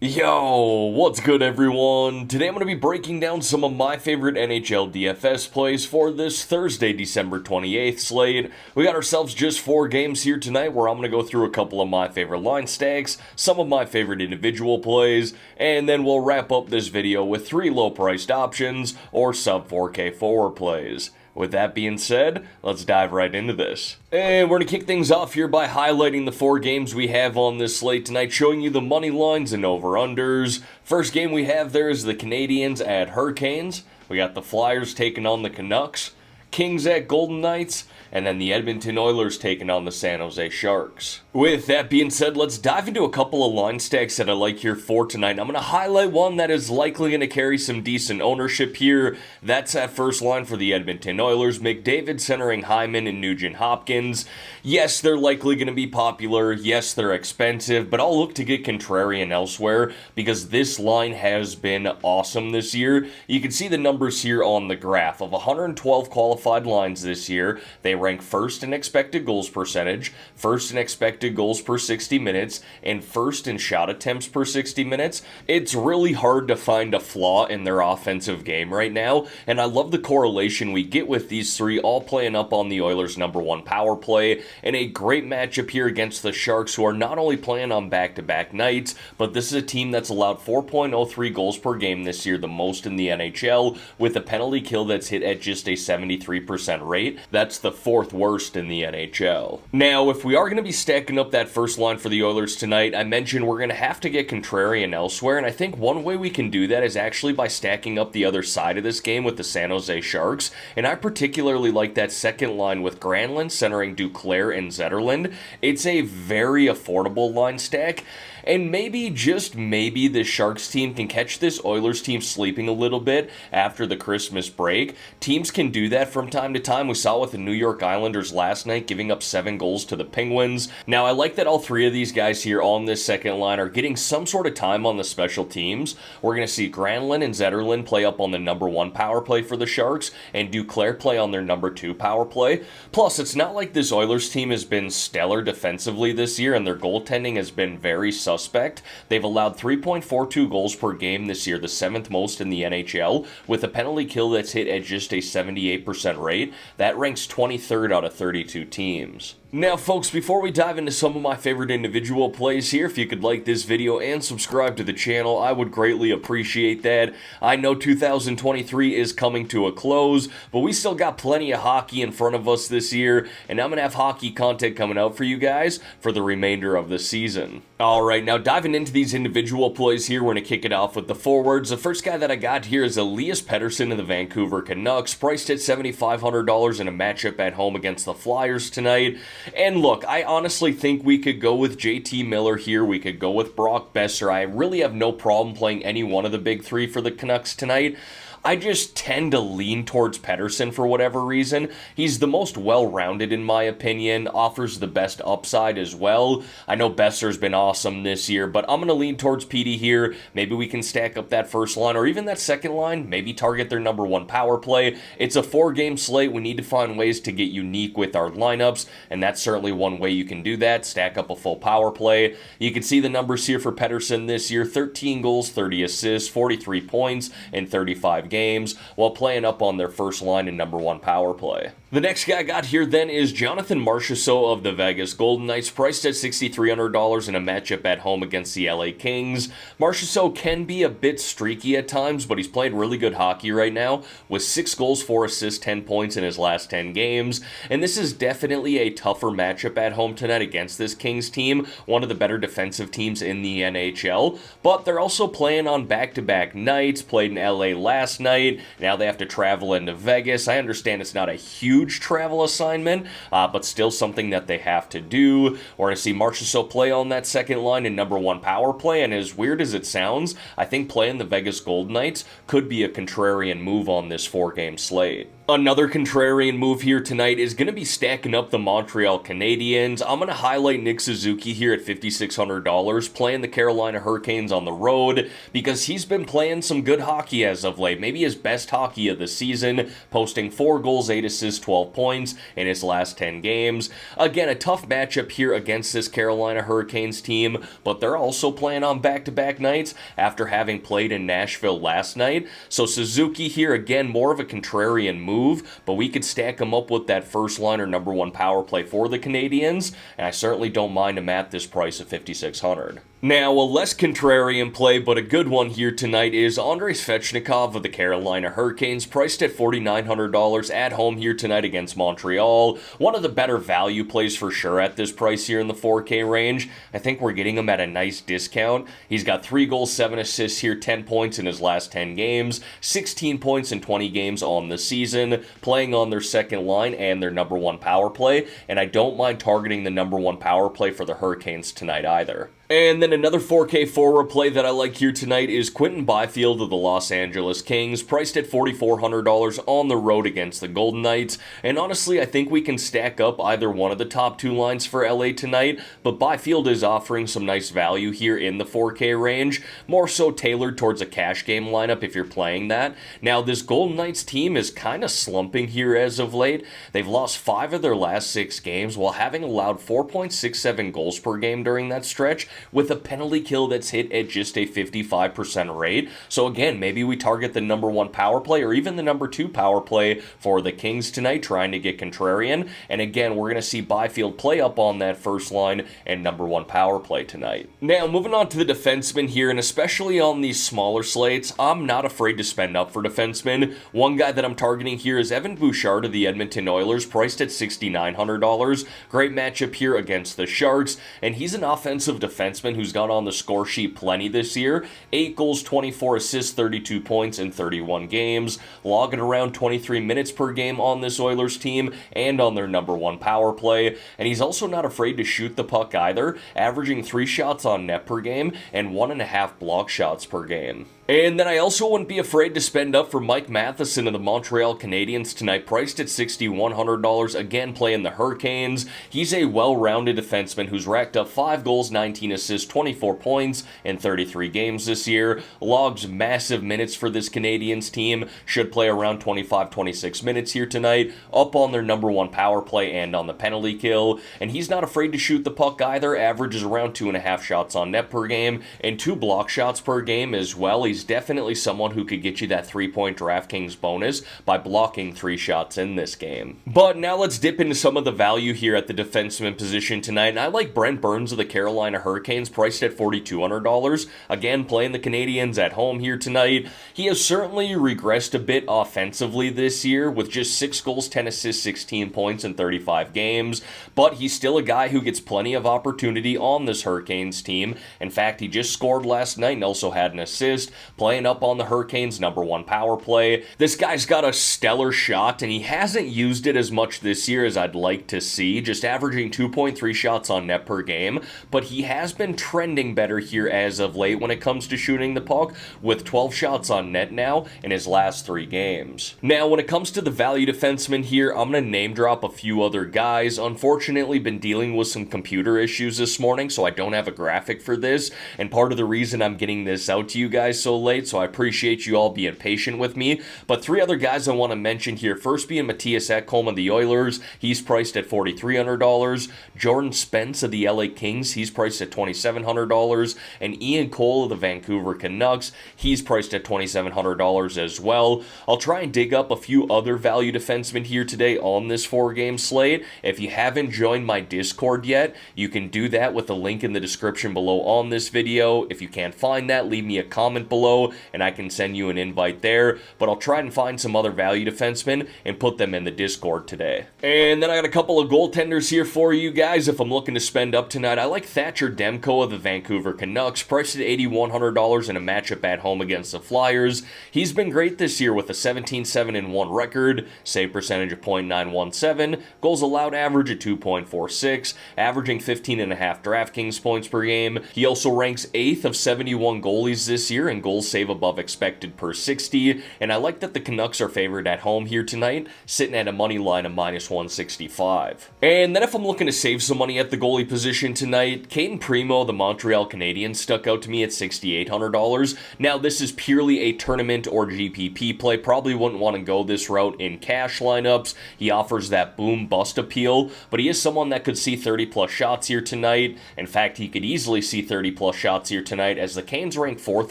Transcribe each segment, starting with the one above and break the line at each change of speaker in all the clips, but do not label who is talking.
Yo, what's good everyone? Today I'm going to be breaking down some of my favorite Nhl Dfs plays for this Thursday, December 28th slate. We got ourselves just 4 games here tonight where I'm going to go through a couple of my favorite line stacks, some of my favorite individual plays, and then we'll wrap up this video with 3 low-priced options or sub 4K forward plays. With that being said, let's dive right into this. And we're going to kick things off here by highlighting the 4 games we have on this slate tonight, showing you the money lines and over-unders. First game we have there is the Canadiens at Hurricanes. We got the Flyers taking on the Canucks, Kings at Golden Knights, and then the Edmonton Oilers taking on the San Jose Sharks. With that being said, let's dive into a couple of line stacks that I like here for tonight. I'm going to highlight one that is likely going to carry some decent ownership here. That's that first line for the Edmonton Oilers. McDavid centering Hyman and Nugent Hopkins. Yes, they're likely going to be popular. Yes, they're expensive, but I'll look to get contrarian elsewhere because this line has been awesome this year. You can see the numbers here on the graph. Of 112 qualified lines this year, they rank first in expected goals percentage, first in expected goals per 60 minutes, and first in shot attempts per 60 minutes. It's really hard to find a flaw in their offensive game right now, and I love the correlation we get with these 3 all playing up on the Oilers' #1 power play, and a great matchup here against the Sharks, who are not only playing on back-to-back nights, but this is a team that's allowed 4.03 goals per game this year, the most in the NHL, with a penalty kill that's hit at just a 73% rate. That's the 4th worst in the NHL. Now, if we are going to be stacking up that first line for the Oilers tonight, I mentioned we're going to have to get contrarian elsewhere, and I think one way we can do that is actually by stacking up the other side of this game with the San Jose Sharks, and I particularly like that second line with Granlund centering Duclair and Zetterlund. It's a very affordable line stack, and maybe, just maybe, the Sharks team can catch this Oilers team sleeping a little bit after the Christmas break. Teams can do that from time to time. We saw it with the New York Islanders last night, giving up 7 goals to the Penguins. Now, I like that all 3 of these guys here on this second line are getting some sort of time on the special teams. We're going to see Granlund and Zetterlund play up on the #1 power play for the Sharks, and Duclair play on their #2 power play. Plus, it's not like this Oilers team has been stellar defensively this year, and their goaltending has been very suspect. They've allowed 3.42 goals per game this year, the 7th most in the NHL, with a penalty kill that's hit at just a 78% rate. That ranks 23rd out of 32 teams. Now folks, before we dive into some of my favorite individual plays here, if you could like this video and subscribe to the channel, I would greatly appreciate that. I know 2023 is coming to a close, but we still got plenty of hockey in front of us this year, and I'm going to have hockey content coming out for you guys for the remainder of the season. Alright, now diving into these individual plays here, we're going to kick it off with the forwards. The first guy that I got here is Elias Pettersson of the Vancouver Canucks, priced at $7,500 in a matchup at home against the Flyers tonight. And look, I honestly think we could go with JT Miller here. We could go with Brock Besser. I really have no problem playing any one of the big 3 for the Canucks tonight. I just tend to lean towards Pettersson for whatever reason. He's the most well-rounded in my opinion, offers the best upside as well. I know Besser's been awesome this year, but I'm going to lean towards Petey here. Maybe we can stack up that first line or even that second line, maybe target their #1 power play. It's a 4-game slate. We need to find ways to get unique with our lineups, and that's certainly one way you can do that. Stack up a full power play. You can see the numbers here for Pettersson this year: 13 goals, 30 assists, 43 points in 35 games, while playing up on their first line and #1 power play. The next guy I got here then is Jonathan Marchessault of the Vegas Golden Knights, priced at $6,300 in a matchup at home against the LA Kings. Marchessault can be a bit streaky at times, but he's played really good hockey right now, with 6 goals, 4 assists, 10 points in his last 10 games, and this is definitely a tougher matchup at home tonight against this Kings team, one of the better defensive teams in the NHL, but they're also playing on back-to-back nights, played in LA last night, now they have to travel into Vegas. I understand it's not a huge travel assignment, but still something that they have to do. We're going to see Marchessault play on that second line in #1 power play, and as weird as it sounds, I think playing the Vegas Golden Knights could be a contrarian move on this 4-game slate. Another contrarian move here tonight is going to be stacking up the Montreal Canadiens. I'm going to highlight Nick Suzuki here at $5,600, playing the Carolina Hurricanes on the road, because he's been playing some good hockey as of late. Maybe his best hockey of the season, posting 4 goals, 8 assists, 12 points in his last 10 games. Again, a tough matchup here against this Carolina Hurricanes team, but they're also playing on back-to-back nights after having played in Nashville last night. So Suzuki here, again, more of a contrarian move, but we could stack him up with that first line or number 1 power play for the Canadiens, and I certainly don't mind him at this price of $5,600. Now, a less contrarian play, but a good one here tonight, is Andrei Svechnikov of the Carolina Hurricanes, priced at $4,900 at home here tonight against Montreal. One of the better value plays for sure at this price here in the 4K range. I think we're getting him at a nice discount. He's got 3 goals, 7 assists here, 10 points in his last 10 games, 16 points in 20 games on the season, playing on their second line and their number 1 power play, and I don't mind targeting the number 1 power play for the Hurricanes tonight either. And then another 4K forward play that I like here tonight is Quinton Byfield of the Los Angeles Kings, priced at $4,400 on the road against the Golden Knights. And honestly, I think we can stack up either one of the top 2 lines for LA tonight, but Byfield is offering some nice value here in the 4K range, more so tailored towards a cash game lineup if you're playing that. Now, this Golden Knights team is kind of slumping here as of late. They've lost 5 of their last 6 games while having allowed 4.67 goals per game during that stretch, with a penalty kill that's hit at just a 55% rate. So again, maybe we target the number 1 power play or even the number 2 power play for the Kings tonight, trying to get contrarian. And again, we're going to see Byfield play up on that first line and number 1 power play tonight. Now, moving on to the defensemen here, and especially on these smaller slates, I'm not afraid to spend up for defensemen. One guy that I'm targeting here is Evan Bouchard of the Edmonton Oilers, priced at $6,900. Great matchup here against the Sharks, and he's an offensive defenseman who's gone on the score sheet plenty this year. 8 goals, 24 assists, 32 points in 31 games, logging around 23 minutes per game on this Oilers team and on their number 1 power play. And he's also not afraid to shoot the puck either, averaging 3 shots on net per game and 1.5 block shots per game. And then I also wouldn't be afraid to spend up for Mike Matheson of the Montreal Canadiens tonight, priced at $6,100, again playing the Hurricanes. He's a well-rounded defenseman who's racked up 5 goals, 19 assists, 24 points in 33 games this year. Logs massive minutes for this Canadiens team, should play around 25-26 minutes here tonight, up on their number 1 power play and on the penalty kill. And he's not afraid to shoot the puck either, averages around 2.5 shots on net per game and 2 block shots per game as well. He's definitely someone who could get you that 3-point Draftkings bonus by blocking 3 shots in this game. But now let's dip into some of the value here at the defenseman position tonight, and I like Brent Burns of the Carolina Hurricanes, priced at $4,200. Again, playing the Canadiens at home here tonight. He has certainly regressed a bit offensively this year, with just 6 goals, 10 assists, 16 points in 35 games, but he's still a guy who gets plenty of opportunity on this Hurricanes team. In fact, he just scored last night and also had an assist, playing up on the Hurricanes' number 1 power play. This guy's got a stellar shot, and he hasn't used it as much this year as I'd like to see, just averaging 2.3 shots on net per game, but he has been trending better here as of late when it comes to shooting the puck, with 12 shots on net now in his last 3 games. Now, when it comes to the value defenseman here, I'm going to name drop a few other guys. Unfortunately, been dealing with some computer issues this morning, so I don't have a graphic for this, and part of the reason I'm getting this out to you guys so late, so I appreciate you all being patient with me. But 3 other guys I want to mention here, first being Matthias Ekholm of the Oilers, he's priced at $4,300. Jordan Spence of the LA Kings, he's priced at $2,700. And Ian Cole of the Vancouver Canucks, he's priced at $2,700 as well. I'll try and dig up a few other value defensemen here today on this 4-game slate. If you haven't joined my Discord yet, you can do that with the link in the description below on this video. If you can't find that, leave me a comment below and I can send you an invite there, but I'll try and find some other value defensemen and put them in the Discord today. And then I got a couple of goaltenders here for you guys if I'm looking to spend up tonight. I like Thatcher Demko Demko of the Vancouver Canucks, priced at $8,100 in a matchup at home against the Flyers. He's been great this year with a 17-7-1 record, save percentage of .917, goals allowed average at 2.46, averaging 15.5 Draftkings points per game. He also ranks 8th of 71 goalies this year in goals save above expected per 60, and I like that the Canucks are favored at home here tonight, sitting at a money line of -165. And then if I'm looking to save some money at the goalie position tonight, Caden Primo, the Montreal Canadiens, stuck out to me at $6,800. Now this is purely a tournament or GPP play. Probably wouldn't want to go this route in cash lineups. He offers that boom bust appeal, but he is someone that could see 30 plus shots here tonight. In fact, he could easily see 30 plus shots here tonight, as the Canes rank 4th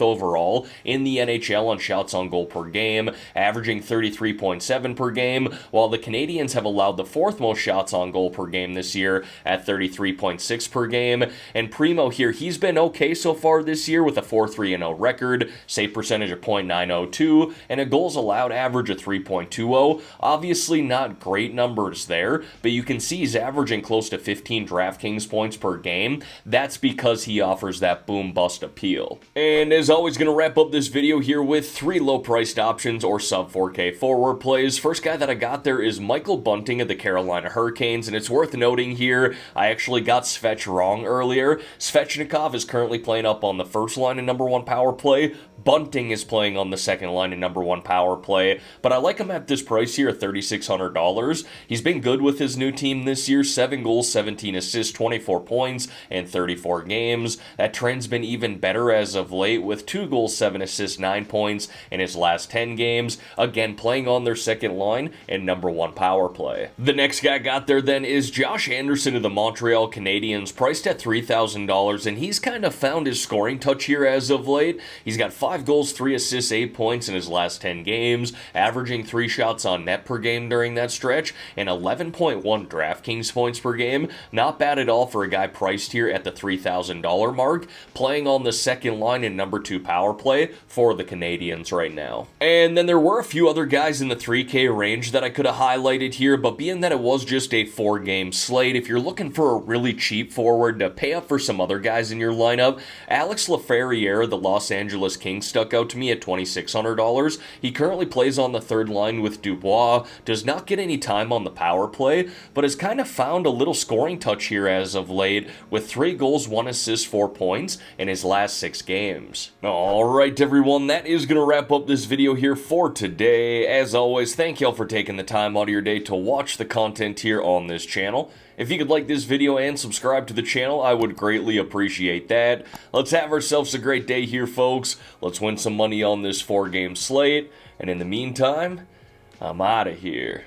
overall in the NHL on shots on goal per game, averaging 33.7 per game, while the Canadiens have allowed the 4th most shots on goal per game this year at 33.6 per game. And Primo here, he's been okay so far this year with a 4-3-0 record, save percentage of .902, and a goals allowed average of 3.20. Obviously not great numbers there, but you can see he's averaging close to 15 Draftkings points per game. That's because he offers that boom bust appeal. And as always, going to wrap up this video here with 3 low-priced options or sub 4K forward plays. First guy that I got there is Michael Bunting of the Carolina Hurricanes, and it's worth noting here, I actually got Svech wrong earlier. Svechnikov is currently playing up on the first line in #1 power play. Bunting is playing on the second line in #1 power play, but I like him at this price here at $3,600. He's been good with his new team this year, 7 goals, 17 assists, 24 points, and 34 games. That trend's been even better as of late, with 2 goals, 7 assists, 9 points in his last 10 games, again playing on their second line in #1 power play. The next guy I got there then is Josh Anderson of the Montreal Canadiens, priced at $3,000, and he's kind of found his scoring touch here as of late. He's got 5 goals, 3 assists, 8 points in his last 10 games, averaging 3 shots on net per game during that stretch, and 11.1 Draftkings points per game. Not bad at all for a guy priced here at the $3,000 mark, playing on the second line in #2 power play for the Canadiens right now. And then there were a few other guys in the 3K range that I could have highlighted here, but being that it was just a 4-game slate, if you're looking for a really cheap forward to pay up for some other guys in your lineup, Alex Laferriere, the Los Angeles Kings, stuck out to me at $2,600. He currently plays on the third line with Dubois, does not get any time on the power play, but has kind of found a little scoring touch here as of late, with 3 goals, 1 assist, 4 points in his last 6 games. Alright everyone, that is going to wrap up this video here for today. As always, thank y'all for taking the time out of your day to watch the content here on this channel. If you could like this video and subscribe to the channel, I would greatly appreciate that. Let's have ourselves a great day here, folks. Let's win some money on this 4-game slate. And in the meantime, I'm out of here.